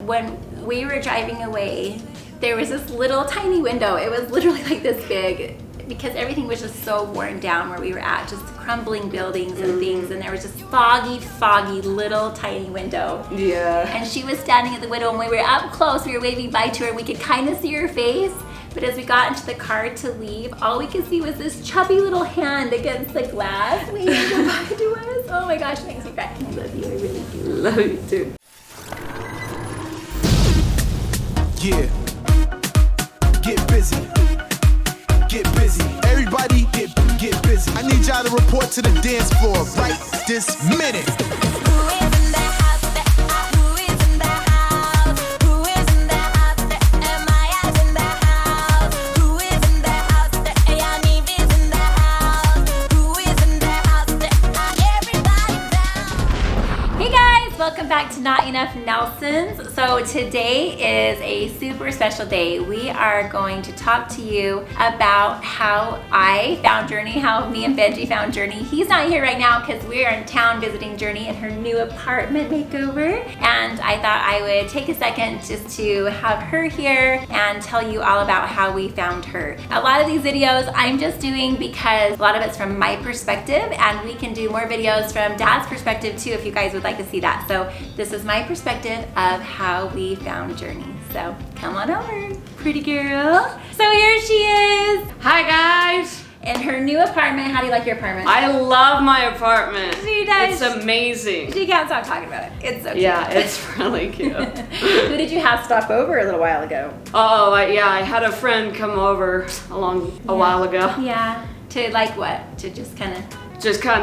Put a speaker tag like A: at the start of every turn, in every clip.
A: when we were driving away, there was this little tiny window. It was literally like this big, because everything was just so worn down where we were at, just crumbling buildings and things, and there was this foggy little tiny window.
B: Yeah.
A: And she was standing at the window, and when we were up close, we were waving bye to her, we could kind of see her face, but as we got into the car to leave, all we could see was this chubby little hand against the glass waving goodbye to us. Oh my gosh, thanks for cracking. I love you, I really do.
B: Love you too.
C: Yeah. Get busy. Get busy. Everybody get busy. I need y'all to report to the dance floor right this minute.
A: Welcome back to Not Enough Nelsons. So today is a super special day. We are going to talk to you about how I found JourNee, how me and Benji found JourNee. He's not here right now because we are in town visiting JourNee in her new apartment makeover. And I thought I would take a second just to have her here and tell you all about how we found her. A lot of these videos I'm just doing because a lot of it's from my perspective, and we can do more videos from Dad's perspective too if you guys would like to see that. So this is my perspective of how we found JourNee. So come on over, pretty girl. So here she is.
B: Hi guys.
A: In her new apartment. How do you like your apartment?
B: I love my apartment.
A: She does.
B: It's amazing.
A: She can't stop talking about it. It's so cute.
B: Yeah, it's really cute.
A: Who did you have stop over a little while ago?
B: Oh, yeah, I had a friend come over a while ago.
A: Yeah. To like what? To just kind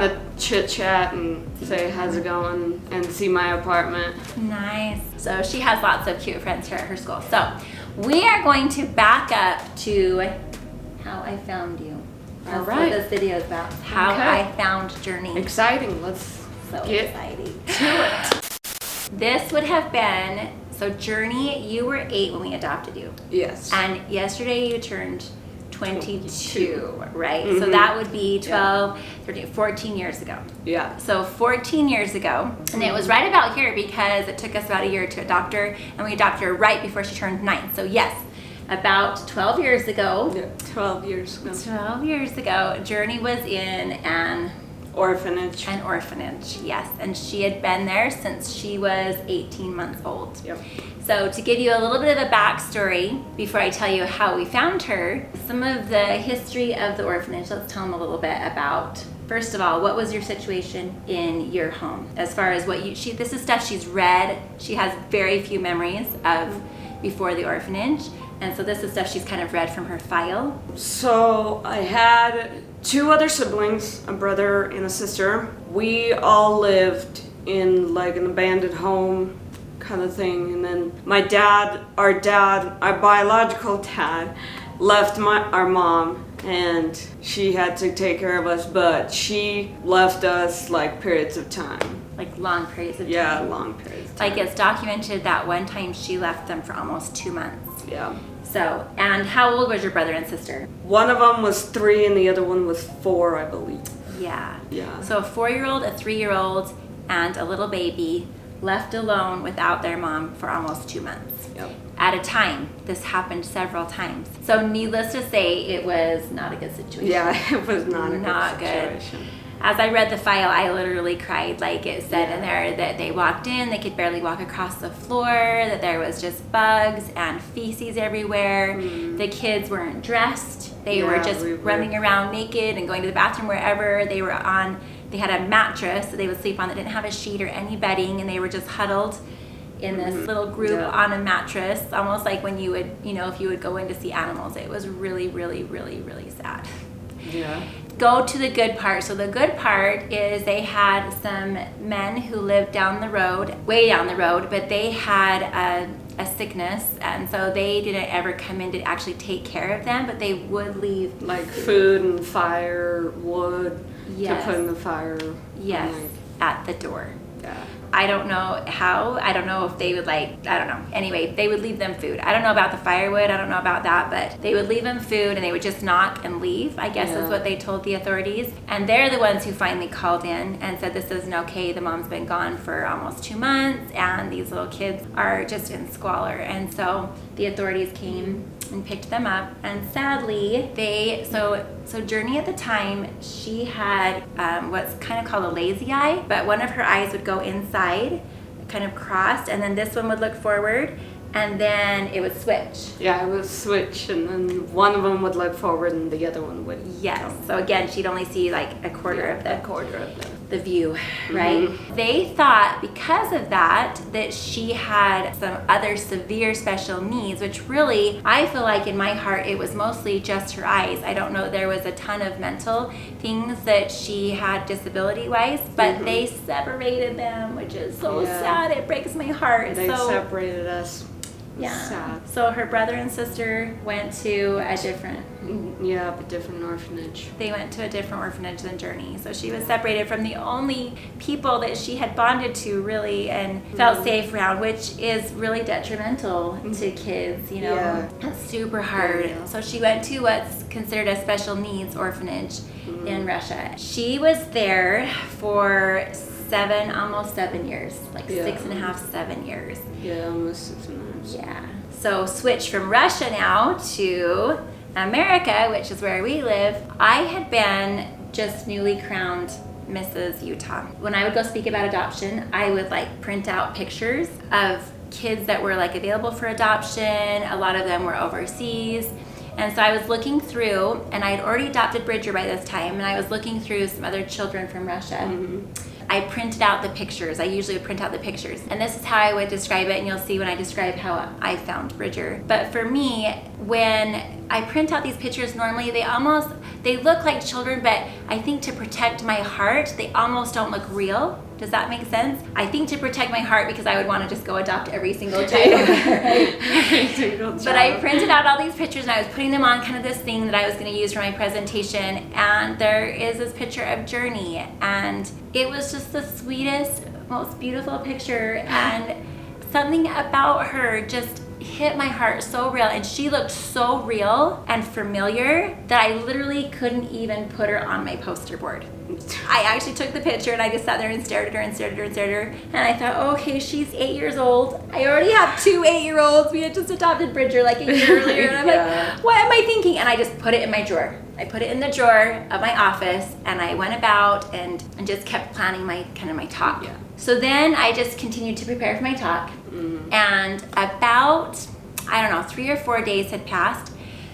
A: of
B: chit chat and say how's it going and see my apartment.
A: Nice. So she has lots of cute friends here at her school. So we are going to back up to how I found you. That's
B: all right.
A: What this video is about. How I found JourNee.
B: Exciting. Let's get
A: exciting.
B: to it.
A: This would have been, so JourNee, you were 8 when we adopted you.
B: Yes.
A: And yesterday you turned 22, right? So that would be 12, 13, 14 years ago.
B: Yeah.
A: So 14 years ago, and it was right about here because it took us about a year to adopt her, and we adopted her right before she turned 9. So yes, about 12 years ago.
B: Yeah, 12 years ago.
A: 12 years ago, JourNee was in an
B: orphanage.
A: An orphanage, yes. And she had been there since she was 18 months old.
B: Yep.
A: So to give you a little bit of a backstory before I tell you how we found her, some of the history of the orphanage, let's tell them a little bit about, first of all, what was your situation in your home? As far as what this is stuff she's read. She has very few memories of before the orphanage. And so this is stuff she's kind of read from her file.
B: So I had 2 other siblings, a brother and a sister. We all lived in like an abandoned home kind of thing. And then our biological dad, left our mom, and she had to take care of us, but she left us like periods of time.
A: Like long periods of time?
B: Yeah, long periods of time.
A: Like it's documented that one time she left them for almost 2 months.
B: Yeah.
A: So, and how old was your brother and sister?
B: One of them was 3 and the other one was 4, I believe.
A: Yeah.
B: Yeah.
A: So a 4-year-old, a 3-year-old, and a little baby left alone without their mom for almost 2 months.
B: Yep.
A: At a time. This happened several times. So needless to say, it was not a good situation.
B: Yeah, it was not a good situation.
A: As I read the file, I literally cried. Like it said in there that they walked in, they could barely walk across the floor, that there was just bugs and feces everywhere. The kids weren't dressed. They were just running around naked and going to the bathroom wherever. They had a mattress that they would sleep on that didn't have a sheet or any bedding, and they were just huddled in this little group on a mattress, almost like when you would, if you would go in to see animals. It was really, really, really, really sad.
B: Yeah.
A: Go to the good part. So the good part is they had some men who lived down the road, way down the road, but they had a sickness, and so they didn't ever come in to actually take care of them, but they would leave
B: like food and fire, wood to put in the fire.
A: Yes, at the door.
B: Yeah.
A: I don't know how. I don't know if they would I don't know. Anyway, they would leave them food. I don't know about the firewood. I don't know about that, but they would leave them food and they would just knock and leave, I guess is what they told the authorities. And they're the ones who finally called in and said this isn't okay. The mom's been gone for almost 2 months and these little kids are just in squalor. And so the authorities came and picked them up, and sadly so JourNee at the time, she had what's kind of called a lazy eye, but one of her eyes would go inside, kind of crossed, and then this one would look forward, and then it would switch.
B: Yeah, it would switch, and then one of them would look forward and the other one would
A: So again, she'd only see like a quarter of the view, right? They thought because of that she had some other severe special needs, which really, I feel like in my heart, it was mostly just her eyes. I don't know, there was a ton of mental things that she had disability-wise, but they separated them, which is so sad. It breaks my heart.
B: They separated us.
A: Yeah.
B: Sad.
A: So her brother and sister went to a different
B: orphanage.
A: They went to a different orphanage than JourNee. So she was separated from the only people that she had bonded to really and felt safe around, which is really detrimental to kids, you know.
B: Yeah.
A: It's super hard. Yeah. So she went to what's considered a special needs orphanage in Russia. She was there for almost 7 years, like 6.5, 7 years.
B: Yeah, almost 6.5.
A: Yeah. So switch from Russia now to America, which is where we live. I had been just newly crowned Mrs. Utah. When I would go speak about adoption, I would print out pictures of kids that were available for adoption. A lot of them were overseas. And so I was looking through, and I had already adopted Bridger by this time, and I was looking through some other children from Russia. I printed out the pictures. I usually would print out the pictures. And this is how I would describe it, and you'll see when I describe how I found Bridger. But for me, when I print out these pictures, normally they look like children, but I think to protect my heart, they almost don't look real. Does that make sense? I think to protect my heart, because I would want to just go adopt every single child. But I printed out all these pictures and I was putting them on kind of this thing that I was going to use for my presentation. And there is this picture of JourNee, and it was just the sweetest, most beautiful picture. And something about her just hit my heart so real, and she looked so real and familiar that I literally couldn't even put her on my poster board. I actually took the picture and I just sat there and stared at her and stared at her and stared at her, and I thought, okay, she's 8 years old. I already have 2 8-year-olds. We had just adopted Bridger like a year earlier, and I'm like, what am I thinking? And I just put it in my drawer. I put it in the drawer of my office, and I went about and just kept planning my talk. Yeah. So then I just continued to prepare for my talk, and about, 3 or 4 days had passed,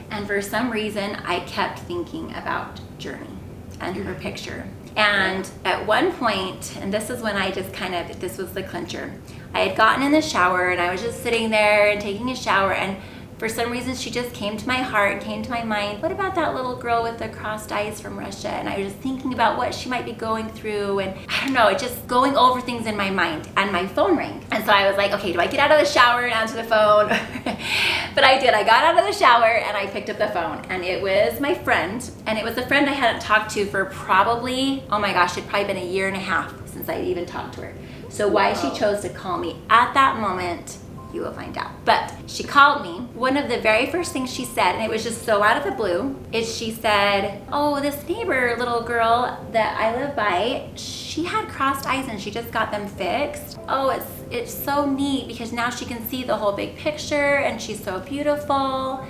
A: and for some reason I kept thinking about JourNee and her picture. And at one point, and this is when I just this was the clincher, I had gotten in the shower and I was just sitting there and taking a shower, and for some reason she just came to my heart, came to my mind. What about that little girl with the crossed eyes from Russia? And I was just thinking about what she might be going through, and I don't know, just going over things in my mind, and my phone rang. And so I was like, okay, do I get out of the shower and answer the phone? But I did. I got out of the shower and I picked up the phone, and it was my friend, and it was a friend I hadn't talked to for probably, oh my gosh, it'd probably been 1.5 years since I even talked to her. So why she chose to call me at that moment, you will find out. But she called me. One of the very first things she said, and it was just so out of the blue, is she said, oh, this neighbor little girl that I live by, she had crossed eyes and she just got them fixed. Oh, it's so neat because now she can see the whole big picture and she's so beautiful.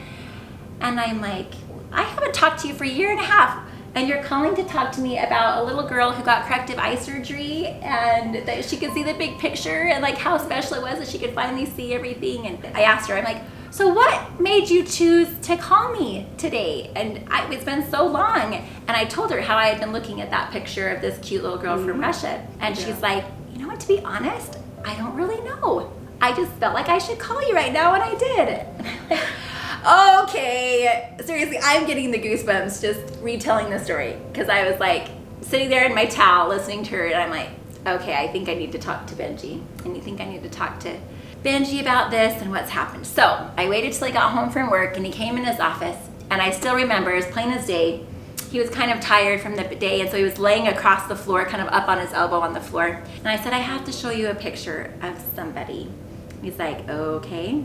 A: And I'm like, I haven't talked to you for 1.5 years. And you're calling to talk to me about a little girl who got corrective eye surgery and that she could see the big picture and how special it was that she could finally see everything. And I asked her, I'm like, so what made you choose to call me today? And it's been so long. And I told her how I had been looking at that picture of this cute little girl from Russia. And she's like, you know what, to be honest, I don't really know. I just felt like I should call you right now, and I did. And I'm like, okay, seriously, I'm getting the goosebumps just retelling the story, because I was sitting there in my towel listening to her, and I'm like, okay, I think I need to talk to Benji. And you think I need to talk to Benji about this and what's happened. So I waited till he got home from work, and he came in his office, and I still remember, as plain as day, he was kind of tired from the day, and so he was laying across the floor, kind of up on his elbow on the floor. And I said, I have to show you a picture of somebody. He's like, okay.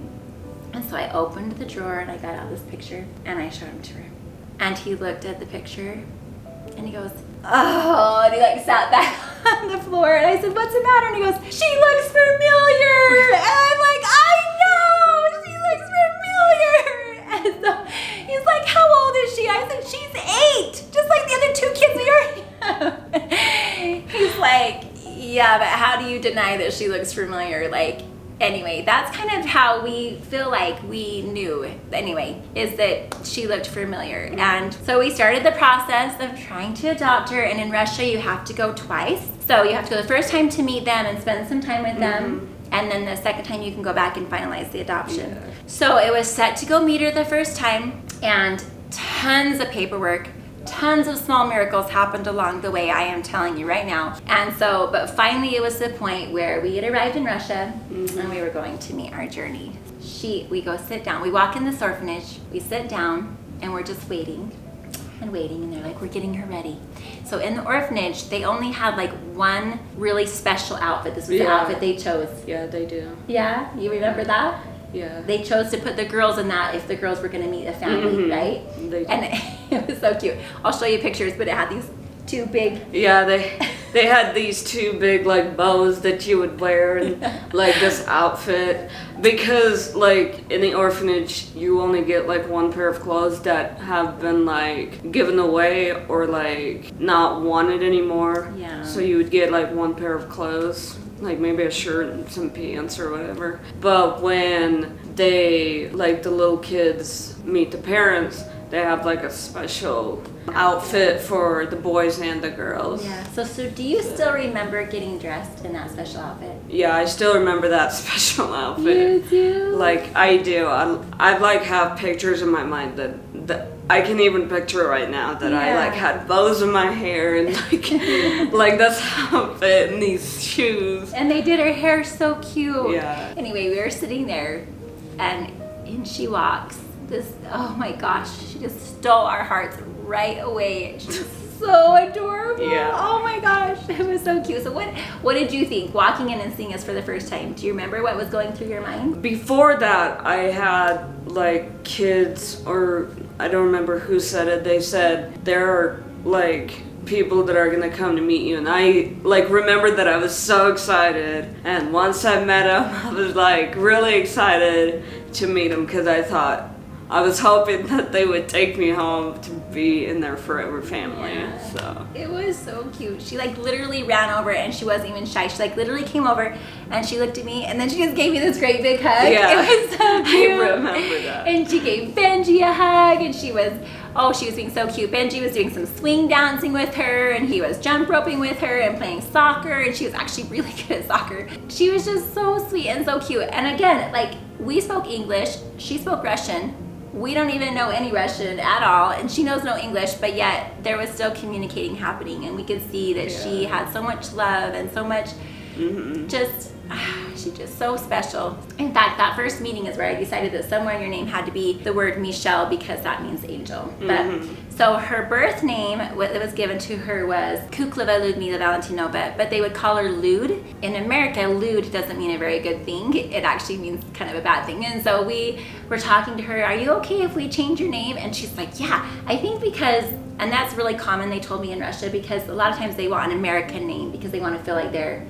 A: And so I opened the drawer and I got out this picture and I showed him to her. And he looked at the picture and he goes, oh, and he like sat back on the floor, and I said, what's the matter? And he goes, she looks familiar. And I'm like, I know, she looks familiar. And so he's like, how old is she? I said, she's 8, just like the other 2 kids we already have. He's like, yeah, but how do you deny that she looks familiar? Like, anyway, that's kind of how we feel like we knew, anyway, is that she looked familiar. And so we started the process of trying to adopt her, and in Russia you have to go twice. So you have to go the first time to meet them and spend some time with them, and then the second time you can go back and finalize the adoption. Yeah. So it was set to go meet her the first time, and tons of paperwork, tons of small miracles happened along the way, I am telling you right now. And so, but finally it was the point where we had arrived in Russia and we were going to meet our JourNee. We go sit down, we walk in this orphanage, we sit down, and we're just waiting, and they're like, we're getting her ready. So in the orphanage, they only had like one really special outfit. This was the outfit they chose.
B: Yeah, they do.
A: Yeah, you remember that?
B: Yeah.
A: They chose to put the girls in that if the girls were going to meet a family, right?
B: They do.
A: And it was so cute. I'll show you pictures, but it had these 2 big...
B: Yeah, they had these 2 big like bows that you would wear and like this outfit, because like in the orphanage you only get like 1 pair of clothes that have been like given away or like not wanted anymore.
A: Yeah.
B: So you would get like 1 pair of clothes, like maybe a shirt and some pants or whatever. But when they, like the little kids meet the parents, they have like a special outfit for the boys and the girls.
A: Yeah. So do you still remember getting dressed in that special outfit?
B: Yeah, I still remember that special outfit.
A: You do?
B: Like I do. I like have pictures in my mind that I can even picture it right now, that I like had bows in my hair and like this outfit and these shoes.
A: And they did her hair so cute.
B: Yeah.
A: Anyway, we were sitting there, and in she walks. This, oh my gosh, she just stole our hearts right away. She was so adorable.
B: Yeah.
A: Oh my gosh, it was so cute. So what did you think walking in and seeing us for the first time? Do you remember what was going through your mind?
B: Before that, I had like kids, or I don't remember who said it. They said there are like people that are gonna come to meet you, and I like remember that I was so excited, and once I met them I was like really excited to meet them, because I was hoping that they would take me home to be in their forever family.
A: Yeah.
B: So
A: it was so cute. She like literally ran over, and she wasn't even shy. She like literally came over and she looked at me, and then she just gave me this great big hug.
B: Yeah.
A: It was so cute.
B: I remember that.
A: And she gave Benji a hug, and she was being so cute. Benji was doing some swing dancing with her, and he was jump roping with her and playing soccer, and she was actually really good at soccer. She was just so sweet and so cute. And again, like, we spoke English, she spoke Russian. We don't even know any Russian at all, and she knows no English, but yet there was still communicating happening, and we could see that she had so much love and so much she's just so special. In fact, that first meeting is where I decided that somewhere in your name had to be the word Michelle, because that means angel. But so her birth name, what was given to her was Kukleva Ludmila Valentinova, but they would call her Lud. In America, Lud doesn't mean a very good thing. It actually means kind of a bad thing. And so we were talking to her, are you okay if we change your name? And she's like, yeah, I think because, and that's really common, they told me in Russia, because a lot of times they want an American name because they want to feel like they're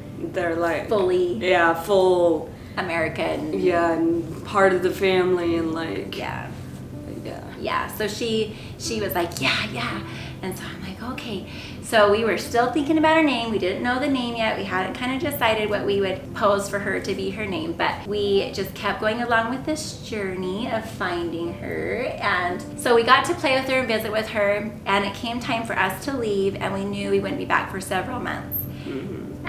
B: like
A: fully
B: full
A: American.
B: Yeah, and part of the family, and like
A: yeah. So she was like, yeah. And so I'm like, okay. So we were still thinking about her name. We didn't know the name yet. We hadn't kind of decided what we would pose for her to be her name, but we just kept going along with this journey of finding her. And so we got to play with her and visit with her, and it came time for us to leave, and we knew we wouldn't be back for several months.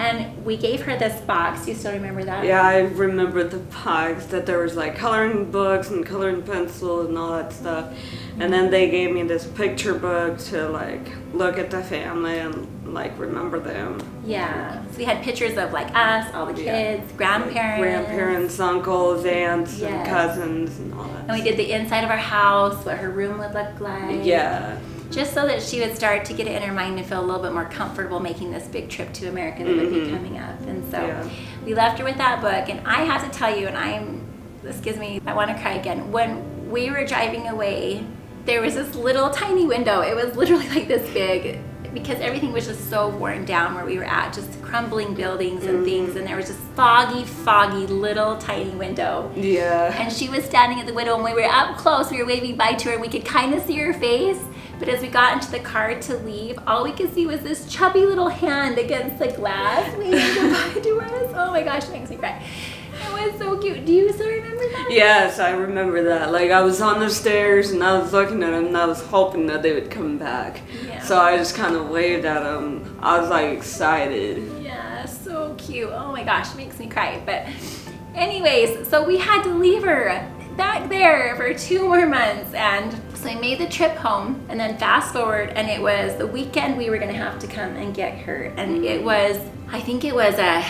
A: And we gave her this box. You still remember that?
B: Yeah, I remember the box, that there was like coloring books and coloring pencils and all that stuff. And then they gave me this picture book to like look at the family and like remember them.
A: Yeah. So we had pictures of like us, all the kids,
B: grandparents, uncles, aunts, and cousins and all that.
A: And we did the inside of our house, what her room would look like.
B: Yeah.
A: just so that she would start to get it in her mind and feel a little bit more comfortable making this big trip to America that would be coming up. And so we left her with that book. And I have to tell you, and this gives me, I want to cry again. When we were driving away, there was this little tiny window. It was literally like this big, because everything was just so worn down where we were at, just crumbling buildings and things, and there was this foggy little tiny window.
B: Yeah.
A: And she was standing at the window, and when we were up close, we were waving bye to her, and we could kind of see her face. But as we got into the car to leave, all we could see was this chubby little hand against the glass waving goodbye to us. Oh my gosh, it makes me cry. It was so cute. Do you still remember that?
B: Yes, I remember that. Like, I was on the stairs and I was looking at them and I was hoping that they would come back.
A: Yeah.
B: So I just kind of waved at them. I was like excited.
A: Yeah, so cute. Oh my gosh, it makes me cry. But anyways, so we had to leave her back there for 2 more months, and so we made the trip home, and then fast forward, and it was the weekend we were gonna have to come and get her, and it was, I think it was a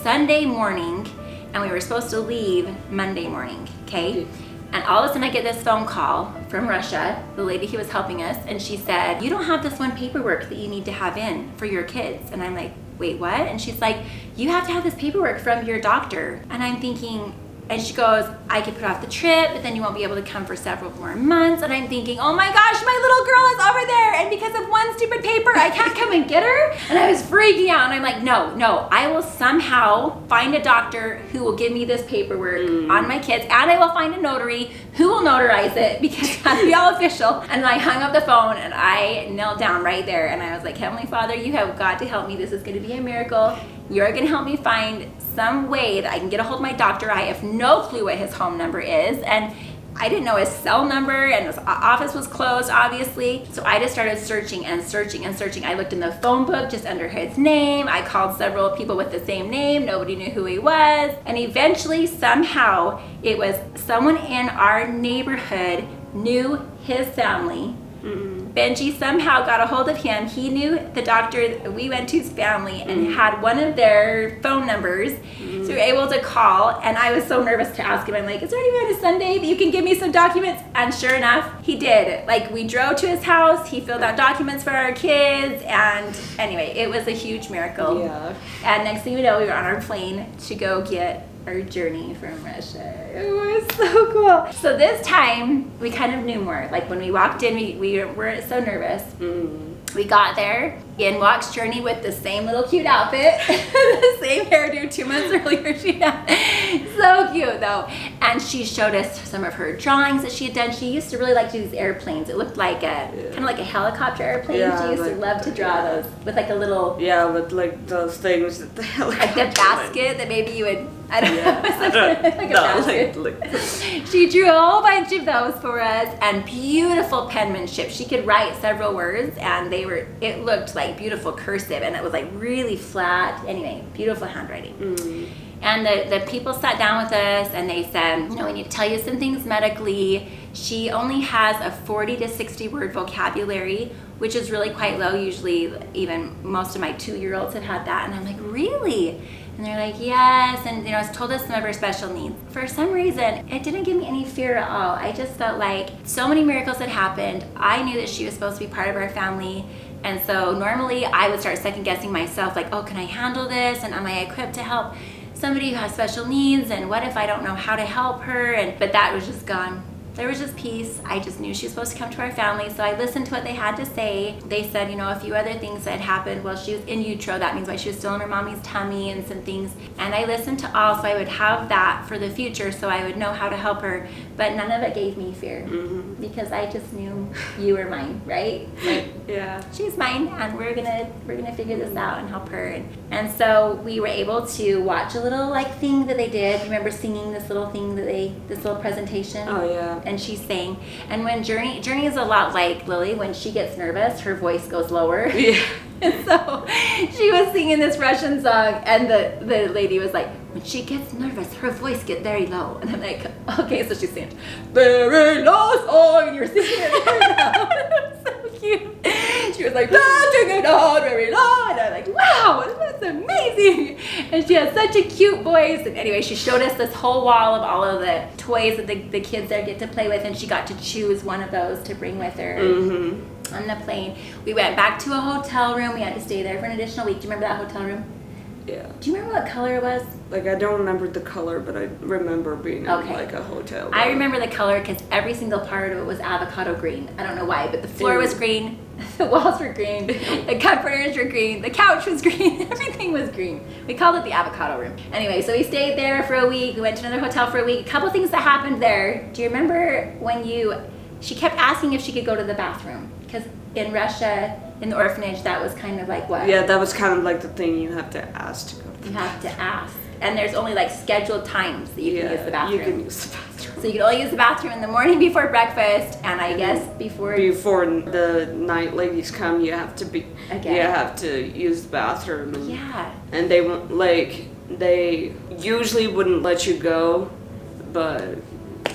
A: Sunday morning, and we were supposed to leave Monday morning, okay? And all of a sudden I get this phone call from Russia, the lady who was helping us, and she said, you don't have this one paperwork that you need to have in for your kids. And I'm like, wait, what? And she's like, you have to have this paperwork from your doctor. And I'm thinking, and she goes, I could put off the trip, but then you won't be able to come for several more months. And I'm thinking, oh my gosh, my little girl is over there, and because of one stupid paper, I can't come and get her? And I was freaking out, and I'm like, no, I will somehow find a doctor who will give me this paperwork on my kids, and I will find a notary who will notarize it, because it has to be all official. And I hung up the phone, and I knelt down right there, and I was like, Heavenly Father, you have got to help me. This is gonna be a miracle. You're gonna help me find some way that I can get a hold of my doctor. I have no clue what his home number is, and I didn't know his cell number, and his office was closed, obviously. So I just started searching and searching and searching. I looked in the phone book just under his name. I called several people with the same name. Nobody knew who he was. And eventually, somehow, it was someone in our neighborhood knew his family. Benji somehow got a hold of him. He knew the doctor that we went to's family and had one of their phone numbers. So we were able to call, and I was so nervous to ask him. I'm like, is there any way on a Sunday that you can give me some documents? And sure enough, he did. Like, we drove to his house, he filled out documents for our kids, and anyway, it was a huge miracle.
B: Yeah.
A: And next thing we know, we were on our plane to go get our JourNee from Russia. It was so cool. So this time, we kind of knew more. Like, when we walked in, we were so nervous. We got there, in walks JourNee with the same little cute outfit, the same hairdo 2 months earlier she had. So cute though. And she showed us some of her drawings that she had done. She used to really like to do these airplanes. It looked like kind of like a helicopter airplane.
B: Yeah,
A: She used to love to draw those with like a little,
B: Yeah, with like those things that the
A: like the basket that maybe you would, I don't know, like a basket. She drew a whole bunch of those for us, and beautiful penmanship. She could write several words, and it looked like beautiful cursive, and it was like really flat. Anyway, beautiful handwriting. And the people sat down with us, and they said, we need to tell you some things medically. She only has a 40 to 60 word vocabulary, which is really quite low. Usually even most of my 2-year-olds have had that. And I'm like, really? And they're like, yes. And it's told us some of her special needs. For some reason, it didn't give me any fear at all. I just felt like so many miracles had happened. I knew that she was supposed to be part of our family. And so normally I would start second guessing myself, like, oh, can I handle this? And am I equipped to help somebody who has special needs? And what if I don't know how to help her? But that was just gone. There was just peace. I just knew she was supposed to come to our family, so I listened to what they had to say. They said, a few other things that had happened while she was in utero. That means while she was still in her mommy's tummy, and some things. And I listened to all, so I would have that for the future, so I would know how to help her. But none of it gave me fear, because I just knew you were mine, right? Like,
B: Yeah.
A: she's mine, and we're gonna figure this out and help her. And so we were able to watch a little thing that they did. Remember singing this little thing this little presentation?
B: Oh yeah.
A: And she sang. And when JourNee is a lot like Lily. When she gets nervous, her voice goes lower.
B: Yeah.
A: And so she was singing this Russian song, and the lady was like, when she gets nervous, her voice gets very low. And I'm like, okay, so she's saying, very low song, and you're singing it very low. So cute. she was like, touching it on very long. And I'm like, wow, that's amazing. And she has such a cute voice. And anyway, she showed us this whole wall of all of the toys that the kids there get to play with, and she got to choose one of those to bring with her. On the plane. We went back to a hotel room. We had to stay there for an additional week. Do you remember that hotel room?
B: Yeah.
A: Do you remember what color it was?
B: Like, I don't remember the color, but I remember being in like a hotel room.
A: I remember the color because every single part of it was avocado green. I don't know why, but the floor was green, the walls were green, the comforters were green, the couch was green, everything was green. We called it the avocado room. Anyway, so we stayed there for a week. We went to another hotel for a week. A couple things that happened there. Do you remember when she kept asking if she could go to the bathroom? Because in Russia, in the orphanage, that was kind of like what?
B: Yeah, that was kind of like the thing you have to ask to go to the
A: You have to ask. And there's only like scheduled times that you can use the bathroom.
B: You can use the bathroom.
A: So you can only use the bathroom in the morning before breakfast, and I guess before
B: the night ladies come, you have to use the bathroom. And they won't, like, they usually wouldn't let you go, but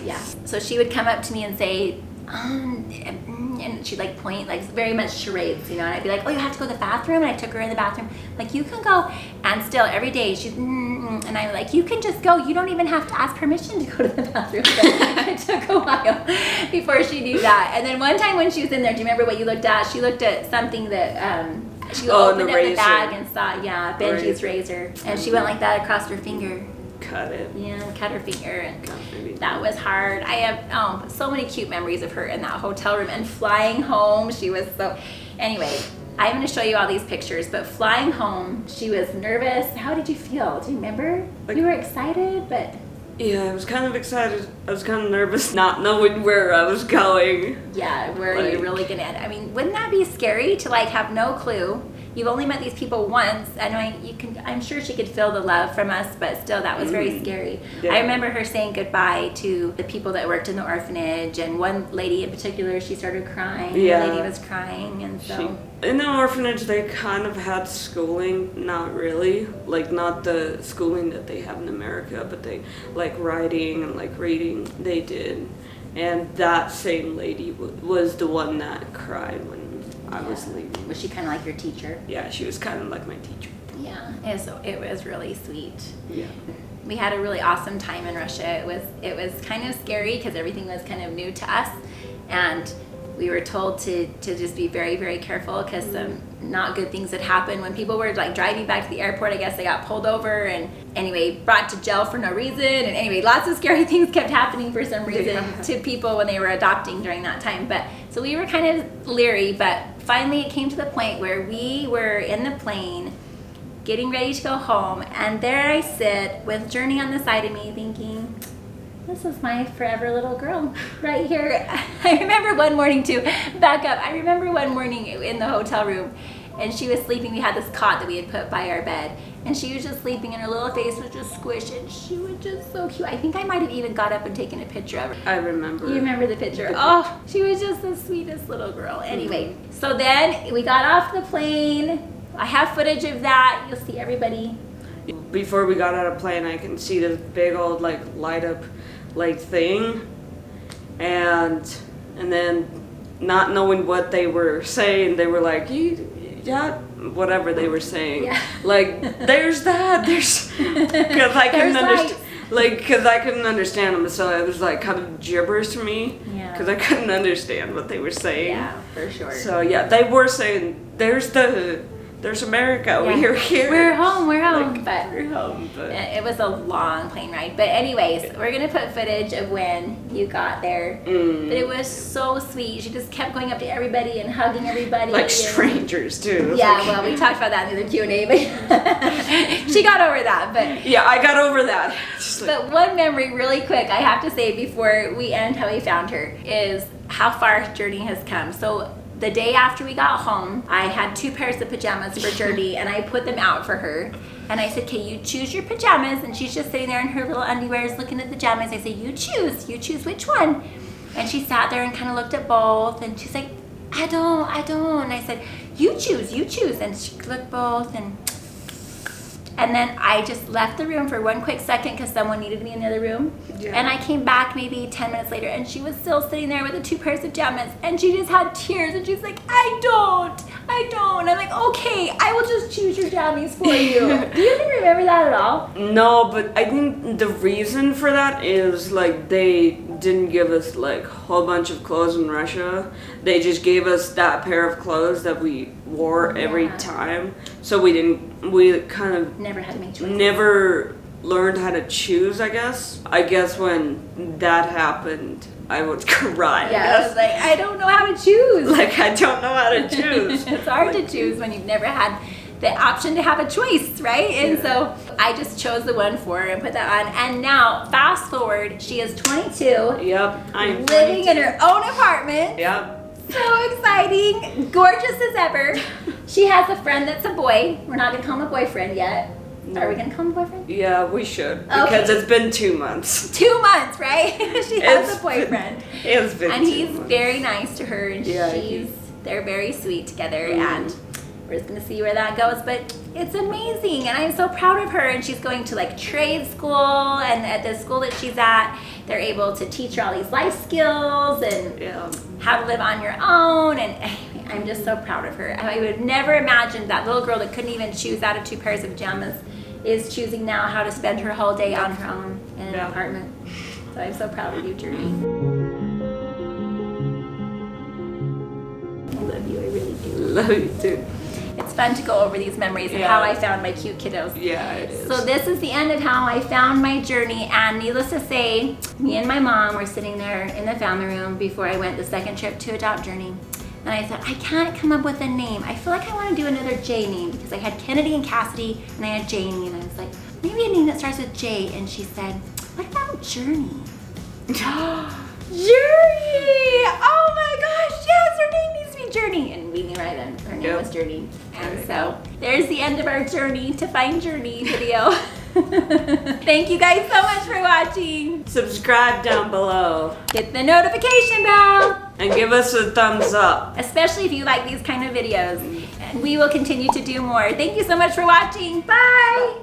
A: yeah. So she would come up to me and say, and she'd like point, like very much charades, you know, and I'd be like, oh, you have to go to the bathroom, and I took her in the bathroom, like, you can go, and still every day she's, and I'm like, you can just go, you don't even have to ask permission to go to the bathroom. But it took a while before she knew that. And then one time when she was in there, do you remember what you looked at? She looked at something that, she opened up the bag and saw, Benji's razor, and she went like that across her finger.
B: Cut it.
A: Yeah, cut her finger, and that was hard. I have so many cute memories of her in that hotel room, and flying home. She was so. Anyway, I'm going to show you all these pictures, but flying home, she was nervous. How did you feel? Do you remember? You were excited, but.
B: Yeah, I was kind of excited. I was kind of nervous, not knowing where I was going.
A: Yeah, where are you really gonna end? I mean, wouldn't that be scary to like have no clue? You've only met these people once, and I'm sure she could feel the love from us, but still, that was very scary. Yeah. I remember her saying goodbye to the people that worked in the orphanage, and one lady in particular, she started crying.
B: Yeah.
A: The lady was crying, and so.
B: In the orphanage, they kind of had schooling, not really, like not the schooling that they have in America, but they, like writing and like reading, they did. And that same lady was the one that cried when I was leaving.
A: Was she kind of like your teacher?
B: Yeah, she was kind of like my teacher.
A: Yeah, and so it was really sweet.
B: Yeah.
A: We had a really awesome time in Russia. It was kind of scary because everything was kind of new to us, and we were told to just be very, very careful because some not good things had happened when people were like driving back to the airport. I guess they got pulled over and anyway brought to jail for no reason, and anyway lots of scary things kept happening for some reason to people when they were adopting during that time. But so we were kind of leery, but finally it came to the point where we were in the plane getting ready to go home, and there I sit with JourNee on the side of me thinking, this is my forever little girl right here. I remember one morning too, back up, I remember one morning in the hotel room, and she was sleeping. We had this cot that we had put by our bed, and she was just sleeping, and her little face was just squished, and she was just so cute. I think I might have even got up and taken a picture of her.
B: I remember.
A: You remember the picture? Oh, she was just the sweetest little girl. Anyway, so then we got off the plane. I have footage of that. You'll see everybody.
B: Before we got out of plane, I can see this big old like light up like thing, and then not knowing what they were saying, they were like, yeah, whatever they were saying. Yeah. Like, there's that, because I couldn't understand. Like, because I couldn't understand them, so it was like kind of gibberish to me. Yeah. Because I couldn't understand what they were saying.
A: Yeah, for sure.
B: So yeah, they were saying, there's America, yeah. We're here.
A: We're home,
B: like,
A: but
B: we're home. But
A: it was a long plane ride. But anyways, we're gonna put footage of when you got there. But it was so sweet. She just kept going up to everybody and hugging everybody.
B: Like strangers too.
A: Yeah, like, well, we talked about that in the Q&A, but she got over that. But
B: yeah, I got over that.
A: But one memory really quick, I have to say before we end how we found her, is how far JourNee has come. So the day after we got home, I had 2 pairs of pajamas for JourNee, and I put them out for her. And I said, okay, you choose your pajamas. And she's just sitting there in her little underwears looking at the pajamas. I said, you choose which one. And she sat there and kind of looked at both, and she's like, I don't. And I said, you choose. And she looked both, and And then I just left the room for one quick second because someone needed me in the other room.
B: Yeah.
A: And I came back maybe 10 minutes later and she was still sitting there with the 2 pairs of pajamas and she just had tears and she's like, I don't. And I'm like, okay, I will just choose your jammies for you. Do you even remember that at all?
B: No, but I think the reason for that is like they didn't give us like a whole bunch of clothes in Russia. They just gave us that pair of clothes that we wore every time. So we kind of
A: Never had to make choices.
B: never learned how to choose, I guess. I guess when that happened, I would cry.
A: Yeah, I was like, I don't know how to choose.
B: Like, I don't know how to choose.
A: It's hard to choose when you've never had the option to have a choice, right? And so I just chose the one for her and put that on. And now, fast forward, she is 22.
B: Yep, I'm
A: living in her own apartment.
B: Yep.
A: So exciting, gorgeous as ever. She has a friend that's a boy. We're not gonna call him a boyfriend yet. Are we gonna call him a boyfriend?
B: Yeah, we should. Because it's been 2 months.
A: 2 months, right? She has a boyfriend.
B: It's been
A: And
B: 2
A: he's
B: months.
A: very nice to her, and
B: Yeah,
A: they're very sweet together, and we're just gonna see where that goes. But it's amazing, and I'm so proud of her. And she's going to like trade school, and at the school that she's at, they're able to teach her all these life skills and how to live on your own. And I'm just so proud of her. I would never imagine that little girl that couldn't even choose out of 2 pairs of pajamas is choosing now how to spend her whole day on her own in an apartment. So I'm so proud of you, JourNee. I love you, I really do.
B: Love you too.
A: It's fun to go over these memories of how I found my cute kiddos.
B: Yeah, it is.
A: So this is the end of how I found my JourNee, and needless to say, me and my mom were sitting there in the family room before I went the second trip to adopt JourNee. And I said, I can't come up with a name. I feel like I want to do another J name because I had Kennedy and Cassidy and I had Janie, and I was like, maybe a name that starts with J. And she said, what about JourNee? JourNee! Oh my gosh, yes, her name needs to be JourNee. And we knew right then her name was JourNee. And so there's the end of our journey to find JourNee video. Thank you guys so much for watching.
B: Subscribe down below.
A: Hit the notification bell.
B: And give us a thumbs up.
A: Especially if you like these kind of videos. And we will continue to do more. Thank you so much for watching. Bye.